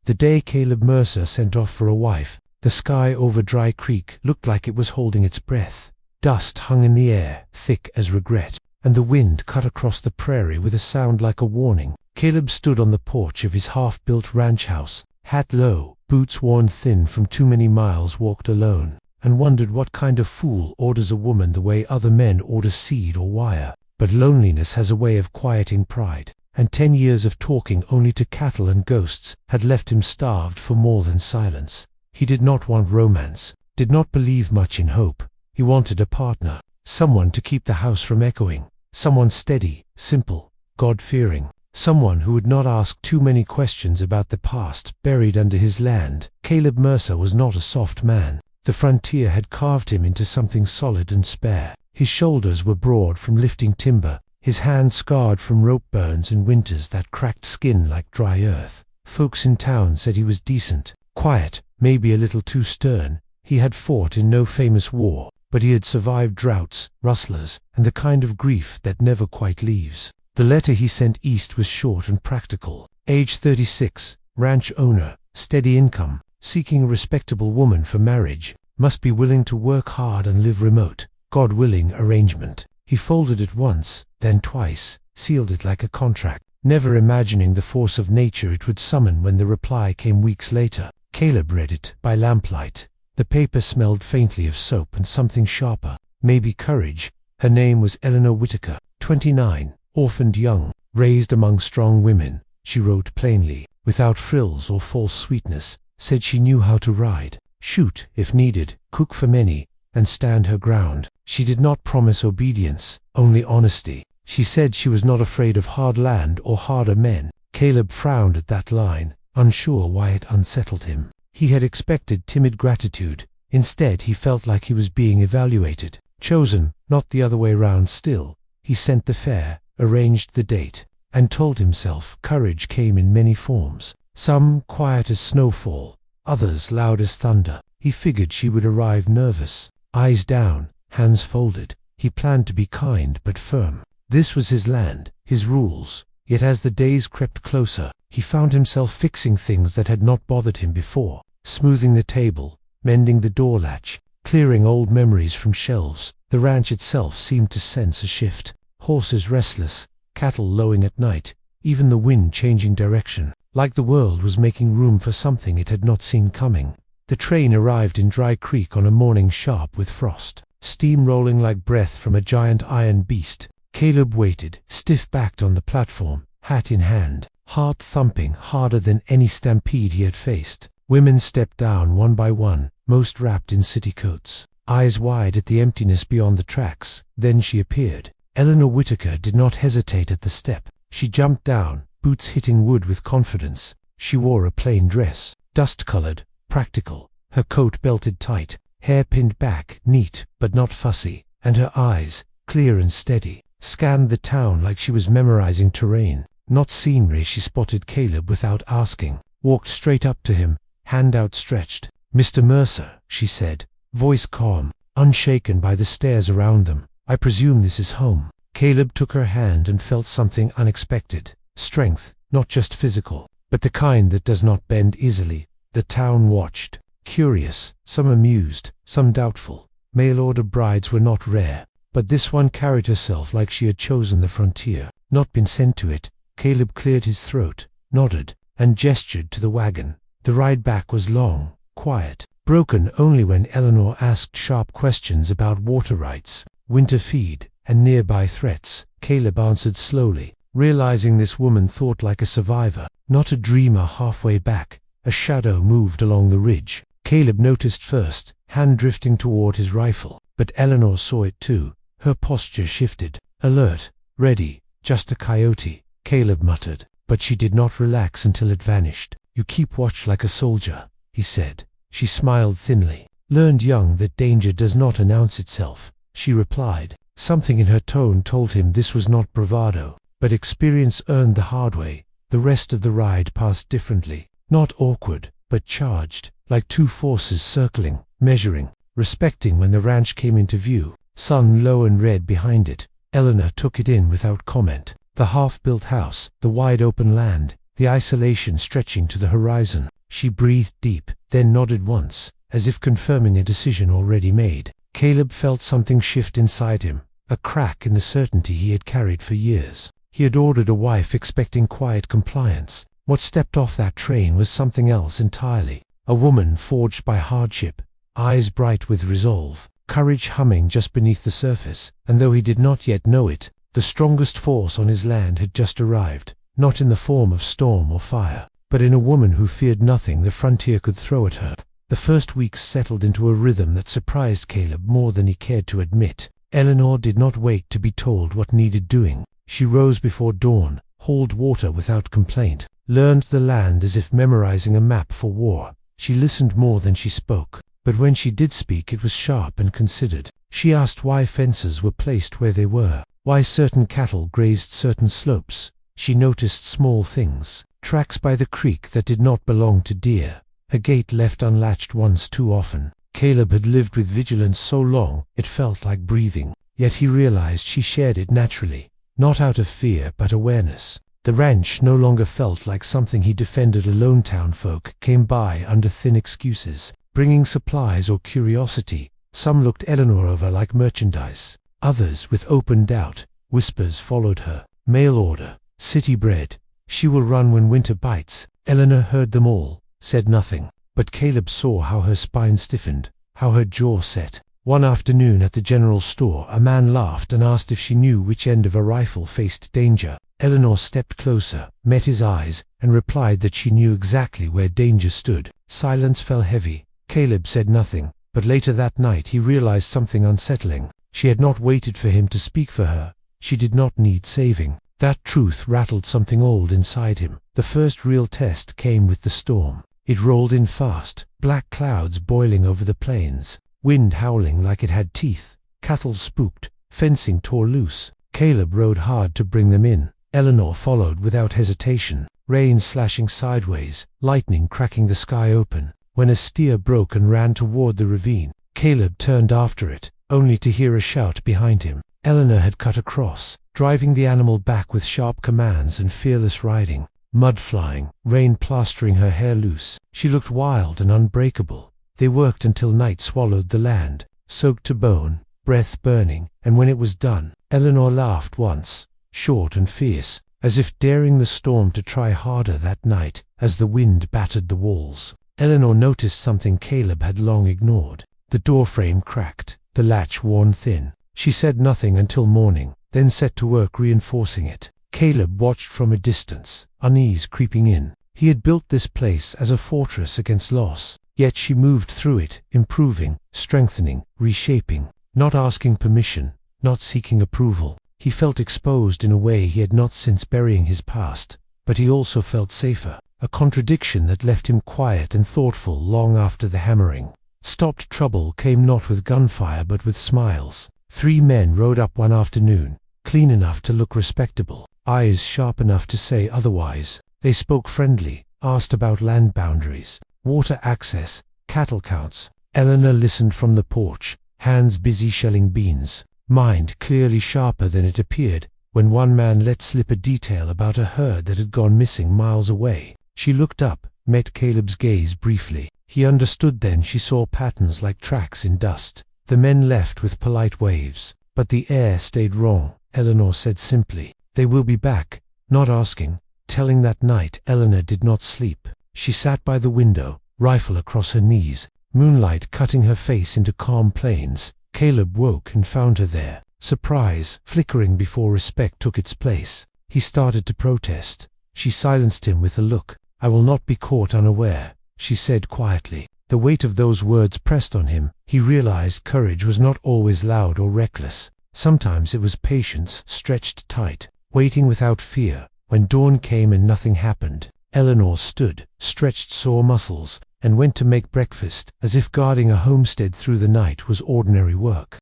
The day Caleb Mercer sent off for a wife, the sky over Dry Creek looked like it was holding its breath. Dust hung in the air, thick as regret, and the wind cut across the prairie with a sound like a warning. Caleb stood on the porch of his half-built ranch house, hat low, boots worn thin from too many miles walked alone, and wondered what kind of fool orders a woman the way other men order seed or wire. But loneliness has a way of quieting pride, and 10 years of talking only to cattle and ghosts had left him starved for more than silence. He did not want romance, did not believe much in hope. He wanted a partner, someone to keep the house from echoing, someone steady, simple, God-fearing, someone who would not ask too many questions about the past buried under his land. Caleb Mercer was not a soft man. The frontier had carved him into something solid and spare. His shoulders were broad from lifting timber, his hands scarred from rope burns in winters that cracked skin like dry earth. Folks in town said he was decent, quiet, maybe a little too stern. He had fought in no famous war, but he had survived droughts, rustlers, and the kind of grief that never quite leaves. The letter he sent east was short and practical. Age 36, ranch owner, steady income, seeking a respectable woman for marriage, must be willing to work hard and live remote. God willing arrangement. He folded it once, then twice, sealed it like a contract, never imagining the force of nature it would summon when the reply came weeks later. Caleb read it by lamplight. The paper smelled faintly of soap and something sharper, maybe courage. Her name was Eleanor Whitaker, 29, orphaned young, raised among strong women. She wrote plainly, without frills or false sweetness, said she knew how to ride, shoot if needed, cook for many, and stand her ground. She did not promise obedience, only honesty. She said she was not afraid of hard land or harder men. Caleb frowned at that line, unsure why it unsettled him. He had expected timid gratitude. Instead, he felt like he was being evaluated, chosen, not the other way round. Still, he sent the fare, arranged the date, and told himself courage came in many forms, some quiet as snowfall, others loud as thunder. He figured she would arrive nervous, eyes down, hands folded. He planned to be kind but firm. This was his land, his rules. Yet as the days crept closer, he found himself fixing things that had not bothered him before, smoothing the table, mending the door latch, clearing old memories from shelves. The ranch itself seemed to sense a shift. Horses restless, cattle lowing at night, even the wind changing direction, like the world was making room for something it had not seen coming. The train arrived in Dry Creek on a morning sharp with frost, steam rolling like breath from a giant iron beast. Caleb waited, stiff-backed on the platform, hat in hand, heart thumping harder than any stampede he had faced. Women stepped down one by one, most wrapped in city coats, eyes wide at the emptiness beyond the tracks. Then she appeared. Eleanor Whitaker did not hesitate at the step. She jumped down, boots hitting wood with confidence. She wore a plain dress, dust-colored, practical, her coat belted tight, hair pinned back, neat but not fussy, and her eyes, clear and steady, scanned the town like she was memorizing terrain, not scenery. She spotted Caleb without asking, walked straight up to him, hand outstretched. "Mr. Mercer," she said, voice calm, unshaken by the stares around them. "I presume this is home." Caleb took her hand and felt something unexpected. Strength, not just physical, but the kind that does not bend easily. The town watched, curious, some amused, some doubtful. Mail-order brides were not rare, but this one carried herself like she had chosen the frontier, not been sent to it. Caleb cleared his throat, nodded, and gestured to the wagon. The ride back was long, quiet, broken only when Eleanor asked sharp questions about water rights, winter feed, and nearby threats. Caleb answered slowly, realizing this woman thought like a survivor, not a dreamer. Halfway back, a shadow moved along the ridge. Caleb noticed first, hand drifting toward his rifle, but Eleanor saw it too. Her posture shifted, alert, ready. "Just a coyote," Caleb muttered, but she did not relax until it vanished. "You keep watch like a soldier," he said. She smiled thinly. "Learned young that danger does not announce itself," she replied. Something in her tone told him this was not bravado, but experience earned the hard way. The rest of the ride passed differently, not awkward, but charged, like two forces circling, measuring, respecting. When the ranch came into view, sun low and red behind it, Eleanor took it in without comment. The half-built house, the wide open land, the isolation stretching to the horizon. She breathed deep, then nodded once, as if confirming a decision already made. Caleb felt something shift inside him, a crack in the certainty he had carried for years. He had ordered a wife expecting quiet compliance. What stepped off that train was something else entirely. A woman forged by hardship, eyes bright with resolve, courage humming just beneath the surface, and though he did not yet know it, the strongest force on his land had just arrived, not in the form of storm or fire, but in a woman who feared nothing the frontier could throw at her. The first weeks settled into a rhythm that surprised Caleb more than he cared to admit. Eleanor did not wait to be told what needed doing. She rose before dawn, hauled water without complaint, learned the land as if memorizing a map for war. She listened more than she spoke, but when she did speak it was sharp and considered. She asked why fences were placed where they were, why certain cattle grazed certain slopes. She noticed small things, tracks by the creek that did not belong to deer, a gate left unlatched once too often. Caleb had lived with vigilance so long it felt like breathing, yet he realized she shared it naturally, not out of fear but awareness. The ranch no longer felt like something he defended alone. Townfolk came by under thin excuses, bringing supplies or curiosity. Some looked Eleanor over like merchandise, others with open doubt. Whispers followed her. Mail order, city bred, she will run when winter bites. Eleanor heard them all, said nothing, but Caleb saw how her spine stiffened, how her jaw set. One afternoon at the general store, a man laughed and asked if she knew which end of a rifle faced danger. Eleanor stepped closer, met his eyes, and replied that she knew exactly where danger stood. Silence fell heavy. Caleb said nothing, but later that night he realized something unsettling. She had not waited for him to speak for her. She did not need saving. That truth rattled something old inside him. The first real test came with the storm. It rolled in fast, black clouds boiling over the plains, wind howling like it had teeth, cattle spooked, fencing tore loose. Caleb rode hard to bring them in. Eleanor followed without hesitation, rain slashing sideways, lightning cracking the sky open. When a steer broke and ran toward the ravine, Caleb turned after it, only to hear a shout behind him. Eleanor had cut across, driving the animal back with sharp commands and fearless riding. Mud flying, rain plastering her hair loose. She looked wild and unbreakable. They worked until night swallowed the land, soaked to bone, breath burning, and when it was done, Eleanor laughed once, short and fierce, as if daring the storm to try harder that night, as the wind battered the walls. Eleanor noticed something Caleb had long ignored. The doorframe cracked, the latch worn thin. She said nothing until morning, then set to work reinforcing it. Caleb watched from a distance, unease creeping in. He had built this place as a fortress against loss, yet she moved through it, improving, strengthening, reshaping, not asking permission, not seeking approval. He felt exposed in a way he had not since burying his past, but he also felt safer, a contradiction that left him quiet and thoughtful long after the hammering. Stopped trouble came not with gunfire but with smiles. 3 men rode up one afternoon, clean enough to look respectable, eyes sharp enough to say otherwise. They spoke friendly, asked about land boundaries, water access, cattle counts. Eleanor listened from the porch, hands busy shelling beans, mind clearly sharper than it appeared, when one man let slip a detail about a herd that had gone missing miles away. She looked up, met Caleb's gaze briefly. He understood then. She saw patterns like tracks in dust. The men left with polite waves, but the air stayed wrong. Eleanor said simply, "They will be back," not asking, telling. That night Eleanor did not sleep. She sat by the window, rifle across her knees, moonlight cutting her face into calm plains. Caleb woke and found her there, surprise flickering before respect took its place. He started to protest. She silenced him with a look. "I will not be caught unaware," she said quietly. The weight of those words pressed on him. He realized courage was not always loud or reckless. Sometimes it was patience stretched tight, waiting without fear. When dawn came and nothing happened, Eleanor stood, stretched sore muscles, and went to make breakfast, as if guarding a homestead through the night was ordinary work.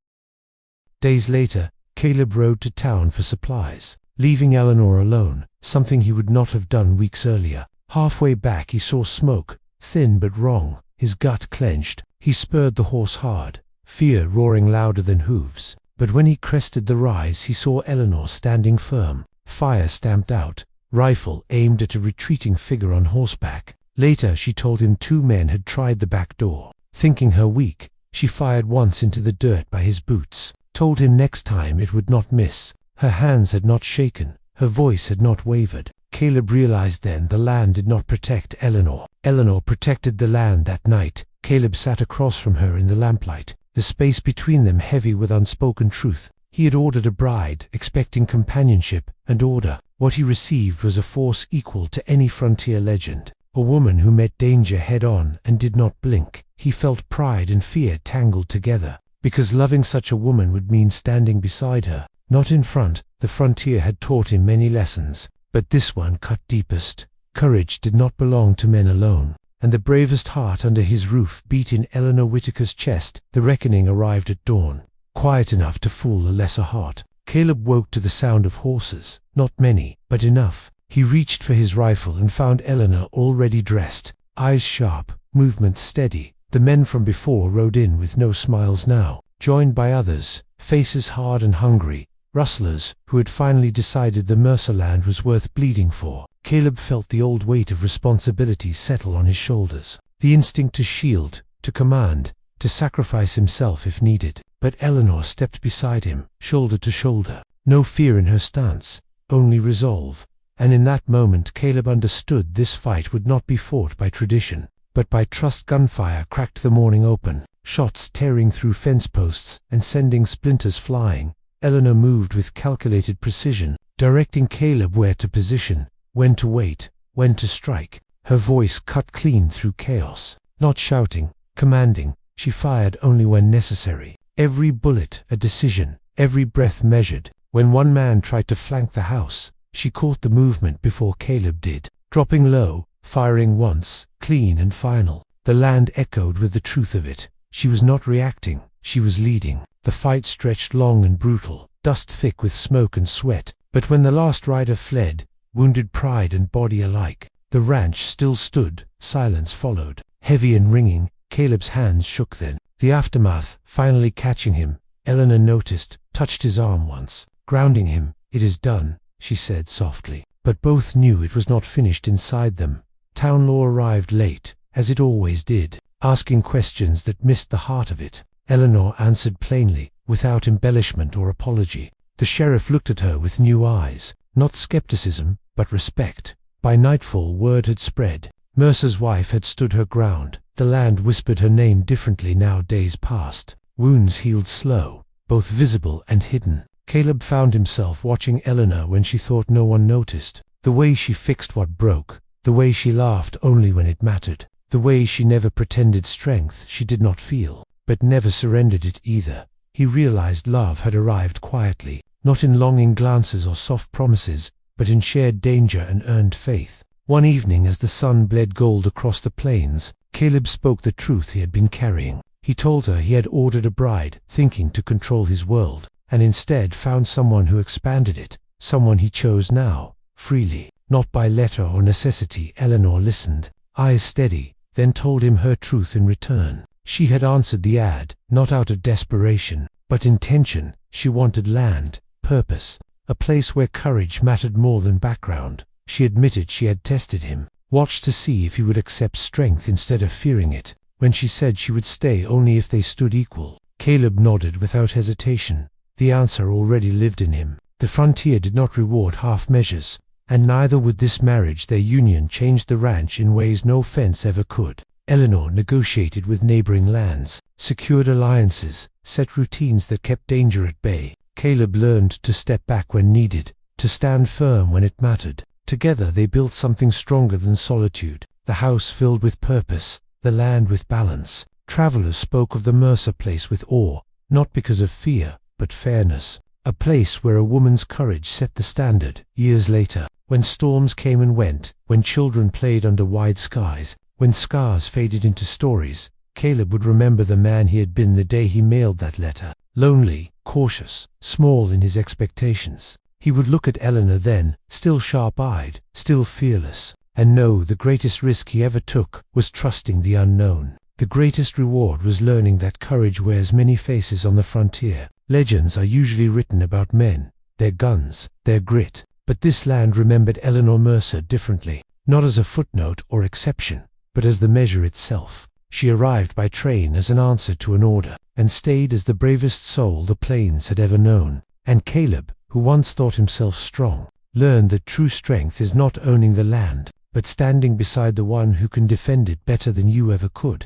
Days later, Caleb rode to town for supplies, leaving Eleanor alone, something he would not have done weeks earlier. Halfway back he saw smoke, thin but wrong. His gut clenched. He spurred the horse hard, fear roaring louder than hooves. But when he crested the rise he saw Eleanor standing firm, fire stamped out, rifle aimed at a retreating figure on horseback. Later she told him 2 men had tried the back door. Thinking her weak, she fired once into the dirt by his boots. Told him next time it would not miss. Her hands had not shaken. Her voice had not wavered. Caleb realized then the land did not protect Eleanor. Eleanor protected the land that night. Caleb sat across from her in the lamplight, the space between them heavy with unspoken truth. He had ordered a bride, expecting companionship and order. What he received was a force equal to any frontier legend. A woman who met danger head-on and did not blink. He felt pride and fear tangled together, because loving such a woman would mean standing beside her, not in front. The frontier had taught him many lessons, but this one cut deepest. Courage did not belong to men alone, and the bravest heart under his roof beat in Eleanor Whitaker's chest. The reckoning arrived at dawn, quiet enough to fool the lesser heart. Caleb woke to the sound of horses, not many, but enough. He reached for his rifle and found Eleanor already dressed, eyes sharp, movements steady. The men from before rode in with no smiles now, joined by others, faces hard and hungry, rustlers who had finally decided the Mercer land was worth bleeding for. Caleb felt the old weight of responsibility settle on his shoulders, the instinct to shield, to command, to sacrifice himself if needed. But Eleanor stepped beside him, shoulder to shoulder, no fear in her stance, only resolve. And in that moment Caleb understood this fight would not be fought by tradition, but by trust. Gunfire cracked the morning open, shots tearing through fence posts and sending splinters flying. Eleanor moved with calculated precision, directing Caleb where to position, when to wait, when to strike. Her voice cut clean through chaos. Not shouting, commanding, she fired only when necessary. Every bullet a decision, every breath measured. When one man tried to flank the house, she caught the movement before Caleb did, dropping low, firing once, clean and final. The land echoed with the truth of it. She was not reacting, she was leading. The fight stretched long and brutal, dust thick with smoke and sweat. But when the last rider fled, wounded pride and body alike, the ranch still stood. Silence followed, heavy and ringing. Caleb's hands shook then. The aftermath finally catching him. Eleanor noticed, touched his arm once, grounding him. "It is done," she said softly, but both knew it was not finished inside them. Town law arrived late, as it always did, asking questions that missed the heart of it. Eleanor answered plainly, without embellishment or apology. The sheriff looked at her with new eyes, not skepticism, but respect. By nightfall word had spread. Mercer's wife had stood her ground. The land whispered her name differently now. Days passed. Wounds healed slow, both visible and hidden. Caleb found himself watching Eleanor when she thought no one noticed. The way she fixed what broke, the way she laughed only when it mattered, the way she never pretended strength she did not feel, but never surrendered it either. He realized love had arrived quietly, not in longing glances or soft promises, but in shared danger and earned faith. One evening as the sun bled gold across the plains, Caleb spoke the truth he had been carrying. He told her he had ordered a bride, thinking to control his world, and instead found someone who expanded it, someone he chose now, freely, not by letter or necessity. Eleanor listened, eyes steady, then told him her truth in return. She had answered the ad, not out of desperation, but intention. She wanted land, purpose, a place where courage mattered more than background. She admitted she had tested him, watched to see if he would accept strength instead of fearing it. When she said she would stay only if they stood equal, Caleb nodded without hesitation. The answer already lived in him. The frontier did not reward half measures, and neither would this marriage. Their union changed the ranch in ways no fence ever could. Eleanor negotiated with neighboring lands, secured alliances, set routines that kept danger at bay. Caleb learned to step back when needed, to stand firm when it mattered. Together they built something stronger than solitude, the house filled with purpose, the land with balance. Travelers spoke of the Mercer place with awe, not because of fear, but fairness. A place where a woman's courage set the standard. Years later, when storms came and went, when children played under wide skies, when scars faded into stories, Caleb would remember the man he had been the day he mailed that letter. Lonely, cautious, small in his expectations. He would look at Eleanor then, still sharp-eyed, still fearless, and know the greatest risk he ever took was trusting the unknown. The greatest reward was learning that courage wears many faces on the frontier. Legends are usually written about men, their guns, their grit, But this land remembered Eleanor Mercer differently, not as a footnote or exception, but as the measure itself. She arrived by train as an answer to an order, and stayed as the bravest soul the plains had ever known. And Caleb, who once thought himself strong, learned that true strength is not owning the land, but standing beside the one who can defend it better than you ever could.